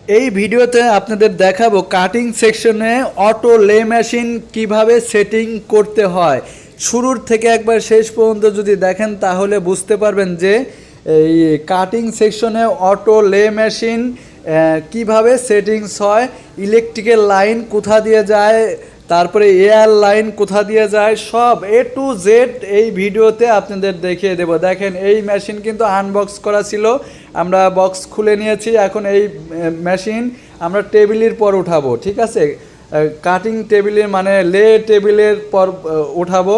এই ভিডিওতে আপনাদের দেখাবো কাটিং সেকশনে অটো লে মেশিন কিভাবে সেটিং করতে হয়। শুরুর থেকে একবার শেষ পর্যন্ত যদি দেখেন তাহলে বুঝতে পারবেন যে এই কাটিং সেকশনে অটো লে মেশিন কিভাবে সেটিংস হয়, ইলেকট্রিক্যাল লাইন কোথা দিয়ে যায়, তারপরে এয়ার লাইন কোথা দিয়ে যায়, সব A to Z এই ভিডিওতে আপনাদের দেখিয়ে দেব। দেখেন এই মেশিন কিন্তু আনবক্স করা ছিল, আমরা বক্স খুলে নিয়েছি। এখন এই মেশিন আমরা টেবিলের পর উঠাবো, ঠিক আছে? কাটিং টেবিলের মানে লে টেবিলের পর উঠাবো।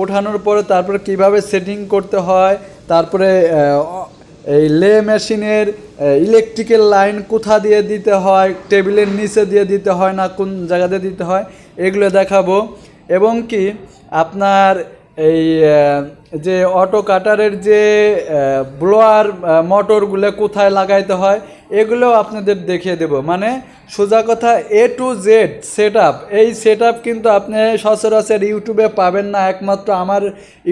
ওঠানোর পরে তারপরে কিভাবে সেটিং করতে হয়, তারপরে এই লে মেশিনের ইলেকট্রিক্যাল লাইন কোথা দিয়ে দিতে হয়, টেবিলের নিচে দিয়ে দিতে হয় না কোন জায়গাতে দিতে হয়, এগুলো দেখাবো। এবং কি আপনার এই যে অটো কাটারের যে ব্লোয়ার মোটরগুলো কোথায় লাগাইতে হয় এগুলো আপনাদের দেখিয়ে দেব। মানে সোজা কথা A to Z set up. এই সেট আপ কিন্তু আপনি সচরাচর ইউটিউবে পাবেন না, একমাত্র আমার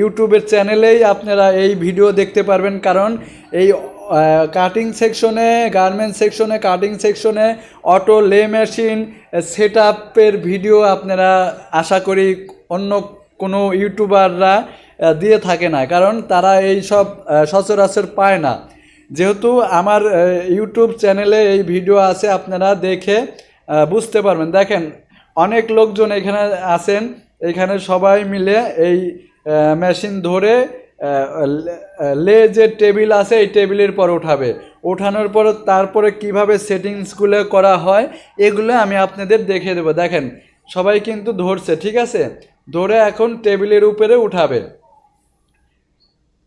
ইউটিউবের চ্যানেলেই আপনারা এই ভিডিও দেখতে পারবেন। কারণ এই কাটিং সেকশনে, গার্মেন্টস সেকশনে, কাটিং সেকশনে অটো লে মেশিন সেট আপের ভিডিও আপনারা আশা করি অন্য কোনো ইউটিউবাররা দিয়ে থাকে না, কারণ তারা এই সব সচরাচর পায় না। যেহেতু আমার ইউটিউব চ্যানেলে এই ভিডিও আছে, আপনারা দেখে বুঝতে পারবেন। দেখেন অনেক লোকজন এখানে আছেন, এখানে সবাই মিলে এই মেশিন ধরে লে যে টেবিল আছে এই টেবিলের পর উঠাবে। ওঠানোর পর তারপরে কিভাবে সেটিংসগুলো করা হয় এগুলো আমি আপনাদের দেখিয়ে দেবো। দেখেন সবাই কিন্তু ধরছে, ঠিক আছে? ধরে এখন টেবিলের উপরে উঠাবে।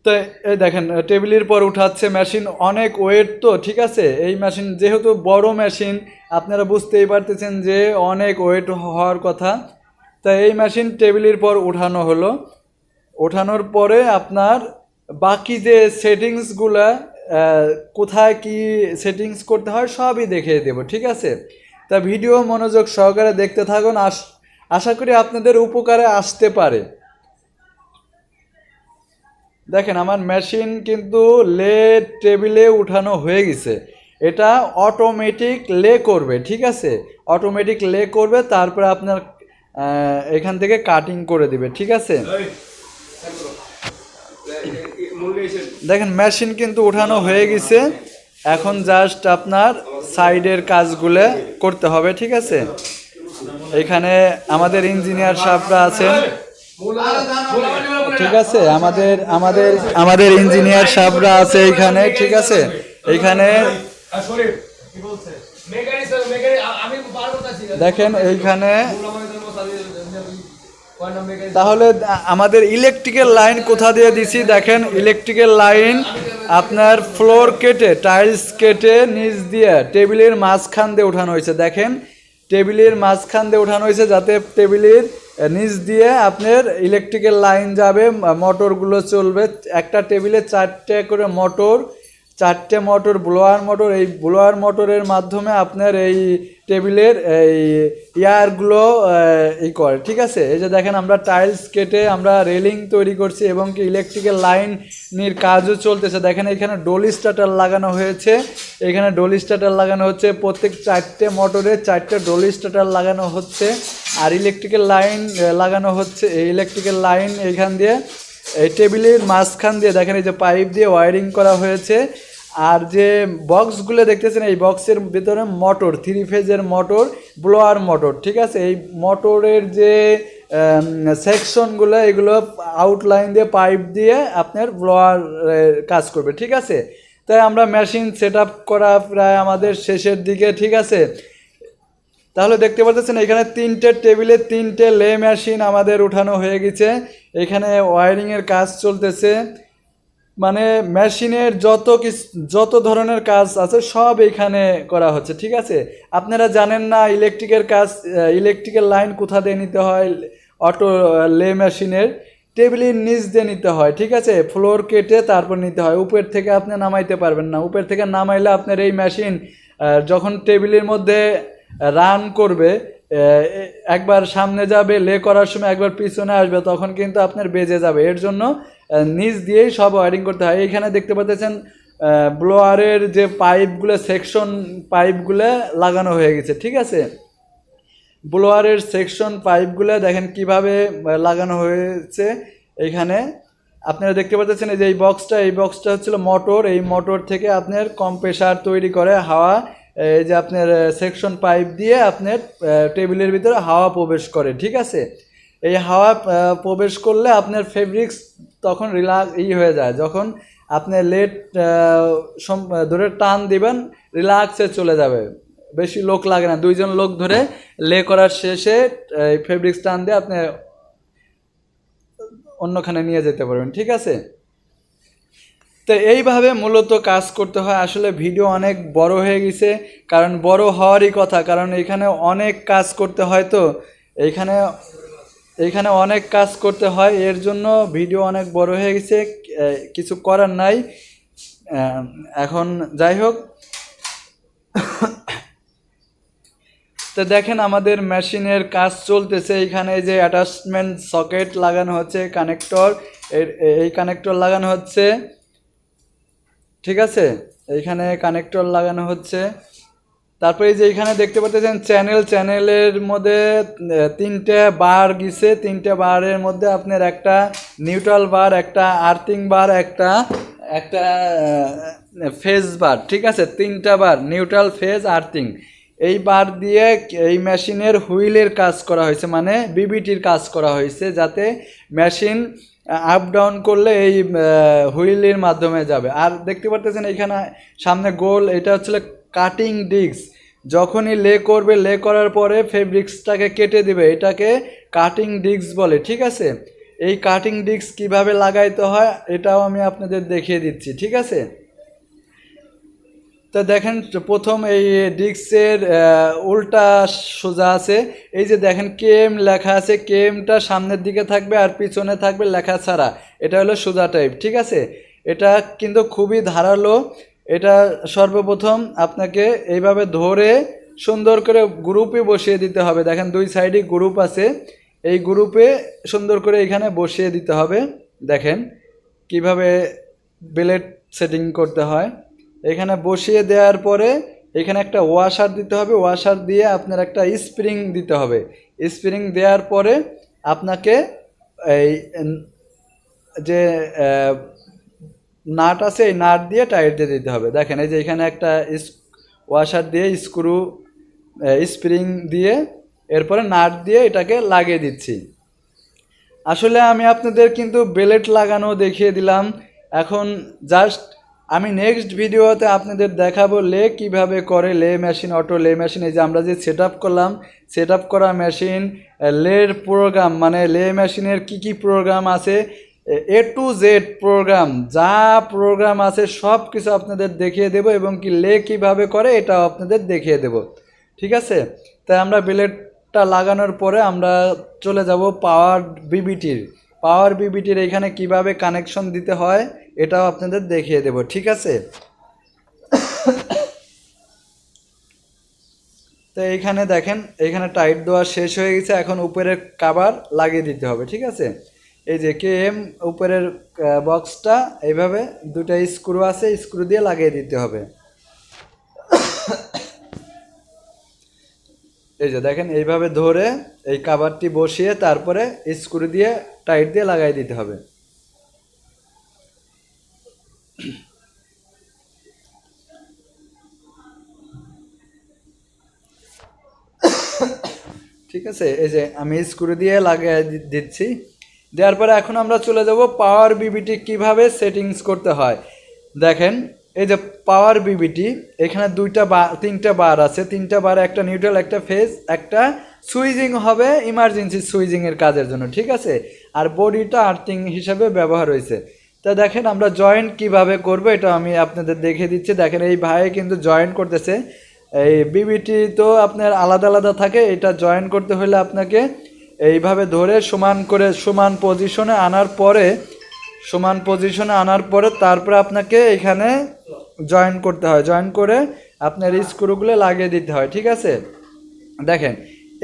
তো এই দেখেন টেবিলের পর উঠাচ্ছে মেশিন, অনেক ওয়েট তো, ঠিক আছে? এই মেশিন যেহেতু বড় মেশিন, আপনারা বুঝতেই পারতেছেন যে অনেক ওয়েট হওয়ার কথা। তাই এই মেশিন টেবিলের পর উঠানো হলো। ওঠানোর পরে আপনার বাকি যে সেটিংসগুলো কোথায় কি সেটিংস করতে হয় সবই দেখিয়ে দেব, ঠিক আছে? তা ভিডিও মনোযোগ সহকারে দেখতে থাকুন, আশা করি আপনাদের উপকারে আসতে পারে। দেখেন আমার মেশিন কিন্তু লে টেবিলে উঠানো হয়ে গেছে। এটা অটোমেটিক লে করবে, ঠিক আছে? অটোমেটিক লে করবে, তারপরে আপনার এখান থেকে কাটিং করে দিবে, ঠিক আছে? দেখেন মেশিন কিন্তু উঠানো হয়ে গেছে, এখন জাস্ট আপনার সাইডের কাজগুলো করতে হবে, ঠিক আছে? এখানে আমাদের ইঞ্জিনিয়ার সাহেবরা আছেন, ঠিক আছে? আমাদের আমাদের আমাদের ইঞ্জিনিয়ার সাহেবরা আছে এখানে, ঠিক আছে? এইখানে দেখেন এইখানে তাহলে আমাদের ইলেকট্রিক্যাল লাইন কোথা দিয়ে দিছি। দেখেন ইলেকট্রিক্যাল লাইন আপনার ফ্লোর কেটে, টাইলস কেটে নিচ দিয়ে টেবিলের মাঝখান দিয়ে উঠানো হয়েছে। দেখেন টেবিলের মাঝখান দিয়ে উঠানো হয়েছে যাতে টেবিলের নিচ দিয়ে আপনার ইলেকট্রিক্যাল লাইন যাবে, মোটরগুলো চলবে। একটা টেবিলে 4টে করে মোটর, 4টে মোটর ব্লোয়ার মোটর। এই ব্লোয়ার মোটরের মাধ্যমে আপনার এই টেবিলের এই ইয়ারগুলো ই করে, ঠিক আছে? এই যে দেখেন আমরা টাইলস কেটে আমরা রেলিং তৈরি করছি এবং কি ইলেকট্রিক্যাল লাইনের কাজও চলতেছে। দেখেন এখানে ডলি স্টার্টার লাগানো হয়েছে, এখানে ডলি স্টার্টার লাগানো হচ্ছে। প্রত্যেক 4টে মোটরে 4টে ডলি স্টার্টার লাগানো হচ্ছে, আর ইলেকট্রিক্যাল লাইন লাগানো হচ্ছে। এই ইলেকট্রিক্যাল লাইন এইখান দিয়ে এই টেবিলের মাঝখান দিয়ে দেখেন এই যে পাইপ দিয়ে ওয়ারিং করা হয়েছে। আর যে বক্সগুলো দেখতেছেন এই বক্সের ভিতরে মোটর, 3 ফেজের মোটর, ব্লোয়ার মোটর, ঠিক আছে? এই মোটরের যে সেকশনগুলো এগুলো আউটলাইন দিয়ে পাইপ দিয়ে আপনার ব্লোয়ার কাজ করবে, ঠিক আছে? তাই আমরা মেশিন সেট আপ করা প্রায় আমাদের শেষের দিকে, ঠিক আছে? তাহলে দেখতে পাচ্ছেন এখানে 3টে টেবিলে 3টে লে মেশিন আমাদের উঠানো হয়ে গেছে। এখানে ওয়ারিংয়ের কাজ চলতেছে, মানে মেশিনের যত ধরনের কাজ আছে সব এখানে করা হচ্ছে, ঠিক আছে? আপনারা জানেন না ইলেকট্রিকের কাজ, ইলেকট্রিক্যাল লাইন কোথা দিয়ে নিতে হয়? অটো লে মেশিনের টেবিলের নিচ দিয়ে নিতে হয়, ঠিক আছে? ফ্লোর কেটে তারপর নিতে হয়, উপর থেকে আপনি নামাইতে পারবেন না। উপর থেকে নামাইলে আপনার এই মেশিন যখন টেবিলের মধ্যে রান করবে, একবার সামনে যাবে লে করার সময়, একবার পিছনে আসবে, তখন কিন্তু আপনার বেজে যাবে। এর জন্য নিচ দিয়েই সব ওয়ারিং করতে হয়। এইখানে দেখতে পাচ্ছেন ব্লোয়ারের যে পাইপগুলো সেকশন পাইপগুলো লাগানো হয়ে গেছে, ঠিক আছে। ব্লোয়ারের সেকশন পাইপগুলো দেখেন কিভাবে লাগানো হয়েছে। এখানে আপনারা দেখতে পাচ্ছেন এই যে এই বক্সটা হচ্ছিল মোটর। এই মোটর থেকে আপনার কম্প্রেসার তৈরি করে হাওয়া, এই যে আপনার সেকশন পাইপ দিয়ে আপনার টেবিলের ভিতরে হাওয়া প্রবেশ করে, ঠিক আছে। এই হাওয়া প্রবেশ করলে আপনার ফেব্রিক্স তখন রিল্যাক্স হয়ে যায়। যখন আপনি লেট ধরে টান দিবেন রিল্যাক্সে চলে যাবে, বেশি লোক লাগে না। 2 জন লোক ধরে লে করার শেষে ফেব্রিক্স টান দিয়ে আপনি অন্যখানে নিয়ে যেতে পারবেন, ঠিক আছে। তো এইভাবে মূলত কাজ করতে হয়। আসলে ভিডিও অনেক বড় হয়ে গেছে, কারণ বড় হওয়ারই কথা, কারণ এখানে অনেক কাজ করতে হয়। তো এইখানে অনেক কাজ করতে হয়, এর জন্য ভিডিও অনেক বড় হয়ে গেছে, কিছু করার নাই। এখন যাই হোক, তো দেখেন আমাদের মেশিনের কাজ চলতেছে। এইখানে যে অ্যাটাচমেন্ট সকেট লাগানো হচ্ছে, কানেক্টর, এই কানেক্টর লাগানো হচ্ছে, ঠিক আছে। এইখানে কানেক্টর লাগানো হচ্ছে। তারপরে যে এখানে দেখতে পাচ্ছেন চ্যানেলের মধ্যে 3টে বার গেছে। 3টে বারের মধ্যে আপনার একটা নিউট্রাল বার, একটা আর্থিং বার, একটা ফেজ বার, ঠিক আছে। 3টা বার, নিউট্রাল, ফেজ, আর্থিং। এই বার দিয়ে এই মেশিনের হুইলের কাজ করা হয়েছে, মানে বিবিটির কাজ করা হয়েছে, যাতে মেশিন আপ ডাউন করলে এই হুইলের মাধ্যমে যাবে। আর দেখতে পাচ্ছেন এখানে সামনে গোল, এটা হচ্ছে কাটিং ডিস্ক। যখনই লে করবে, লে করার পরে ফেব্রিক্সটাকে কেটে দিবে, এটাকে কাটিং ডিস্ক বলে, ঠিক আছে। এই কাটিং ডিস্ক কিভাবে লাগাইতে হয় এটাও আমি আপনাদের দেখিয়ে দিচ্ছি, ঠিক আছে। তো দেখেন প্রথম এই ডিস্কের উল্টা সোজা আছে, এই যে দেখেন কেএম লেখা আছে, কেএমটা সামনের দিকে থাকবে আর পিছনে থাকবে লেখা ছাড়া, এটা হলো সোজা টাইপ, ঠিক আছে। এটা কিন্তু খুবই ধারালো। এটা সর্বপ্রথম আপনাকে এইভাবে ধরে সুন্দর করে গ্রুপে বসিয়ে দিতে হবে। দেখেন 2 সাইডে গ্রুপ আছে, এই গ্রুপে সুন্দর করে এখানে বসিয়ে দিতে হবে। দেখেন কিভাবে বেলেট সেটিং করতে হয়। এখানে বসিয়ে দেওয়ার পরে এখানে একটা ওয়াশার দিতে হবে, ওয়াশার দিয়ে আপনার একটা স্প্রিং দিতে হবে। স্প্রিং দেওয়ার পরে আপনাকে এই যে নাট আছে, এই নাট দিয়ে টাইট দিয়ে দিতে হবে। দেখেন এই যে এখানে একটা ওয়াশার দিয়ে স্প্রিং দিয়ে এরপরে নাট দিয়ে এটাকে লাগিয়ে দিচ্ছি। আসলে আমি আপনাদের কিন্তু বেলেট লাগানো দেখিয়ে দিলাম। এখন জাস্ট আমি নেক্সট ভিডিওতে আপনাদের দেখাবো লে কিভাবে করে, লে মেশিন, অটো লে মেশিন। এই যে আমরা যে সেট করলাম, সেট করা মেশিন, লের প্রোগ্রাম, মানে লে মেশিনের কি প্রোগ্রাম আছে, A to Z প্রোগ্রাম, যা প্রোগ্রাম আছে সব কিছু আপনাদের দেখিয়ে দেব, এবং কি লে কিভাবে করে এটাও আপনাদের দেখিয়ে দেব, ঠিক আছে। তাই আমরা বেলেটটা লাগানোর পরে আমরা চলে যাব পাওয়ার বিবিটির এখানে কিভাবে কানেকশন দিতে হয় এটাও আপনাদের দেখিয়ে দেব, ঠিক আছে। তো এইখানে দেখেন এখানে টাইট দেওয়া শেষ হয়ে গেছে, এখন উপরের কভার লাগিয়ে দিতে হবে, ঠিক আছে। এই যে কেএম উপরের বক্সটা এইভাবে 2টা স্ক্রু আছে, স্ক্রু দিয়ে লাগিয়ে দিতে হবে। এই যে দেখেন এইভাবে ধরে এই কভারটি বসিয়ে তারপরে স্ক্রু দিয়ে টাইট দিয়ে লাগাই দিতে হবে। ঠিক আছে, এই যে আমি স্ক্রু দিয়ে লাগিয়ে দিচ্ছি। দেওয়ার পরে এখন আমরা চলে যাব পাওয়ার বিবিটি কিভাবে সেটিংস করতে হয়। দেখেন এই যে পাওয়ার বিবিটি, এখানে 3টা বার আছে, 3টা বার, একটা নিউট্রাল, একটা ফেজ, একটা সুইচিং হবে ইমার্জেন্সি সুইচিংয়ের কাজের জন্য, ঠিক আছে। আর বডিটা আর্থিং হিসাবে ব্যবহার হয়েছে। তা দেখেন আমরা জয়েন্ট কিভাবে করব এটা আমি আপনাদের দেখিয়ে দিচ্ছি। দেখেন এই ভাই কিন্তু জয়েন্ট করতেছে। এই বিবিটি তো আপনার আলাদা আলাদা থাকে, এটা জয়েন করতে হলে আপনাকে এইভাবে ধরে সমান পজিশনে আনার পরে তারপরে আপনাকে এখানে জয়েন করতে হয়। জয়েন করে আপনার স্ক্রুগুলো লাগিয়ে দিতে হয়, ঠিক আছে। দেখেন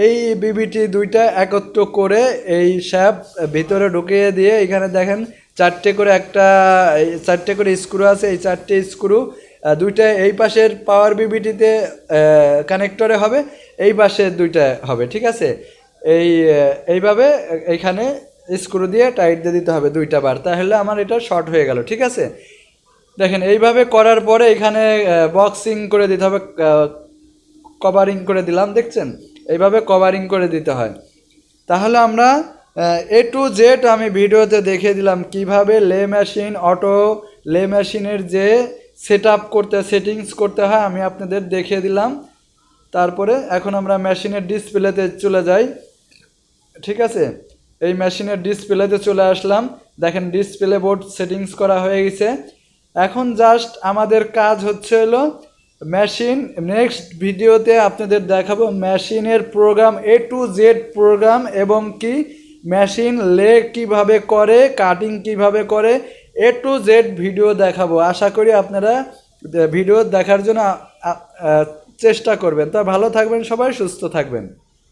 এই বিবিটি 2টা একত্র করে এই শ্যাপ ভিতরে ঢুকিয়ে দিয়ে এখানে দেখেন চারটে করে চারটে করে স্ক্রু আছে, এই চারটে স্ক্রু দুইটা এই পাশের পাওয়ার বিবিটিতে কানেক্টরে হবে, এই পাশে দুইটা হবে, ঠিক আছে। এইভাবে এইখানে স্ক্রু দিয়ে টাইট দিয়ে দিতে হবে 2টা বার, তাহলে আমার এটা শর্ট হয়ে গেল, ঠিক আছে। দেখেন এইভাবে করার পরে এখানে বক্সিং করে দিতে হবে, কভারিং করে দিলাম, দেখছেন এইভাবে কভারিং করে দিতে হয়। তাহলে আমরা A to Z আমি ভিডিওতে দেখিয়ে দিলাম কিভাবে অটো লে মেশিনের যে সেটিংস করতে হয় আমি আপনাদের দেখিয়ে দিলাম। তারপরে এখন আমরা মেশিনের ডিসপ্লেতে চলে যাই, ঠিক আছে। এই মেশিনের ডিসপ্লেতে চলে আসলাম, দেখেন ডিসপ্লে বোর্ড সেটিংস করা হয়ে গেছে। এখন জাস্ট আমাদের কাজ হচ্ছে হলো মেশিন, নেক্সট ভিডিওতে আপনাদের দেখাবো মেশিনের program A to Z program, এবং কি মেশিন কিভাবে করে, কাটিং কিভাবে করে, A to Z ভিডিও দেখাবো। আশা করি আপনারা ভিডিও দেখার জন্য চেষ্টা করবেন। তা ভালো থাকবেন সবাই, সুস্থ থাকবেন।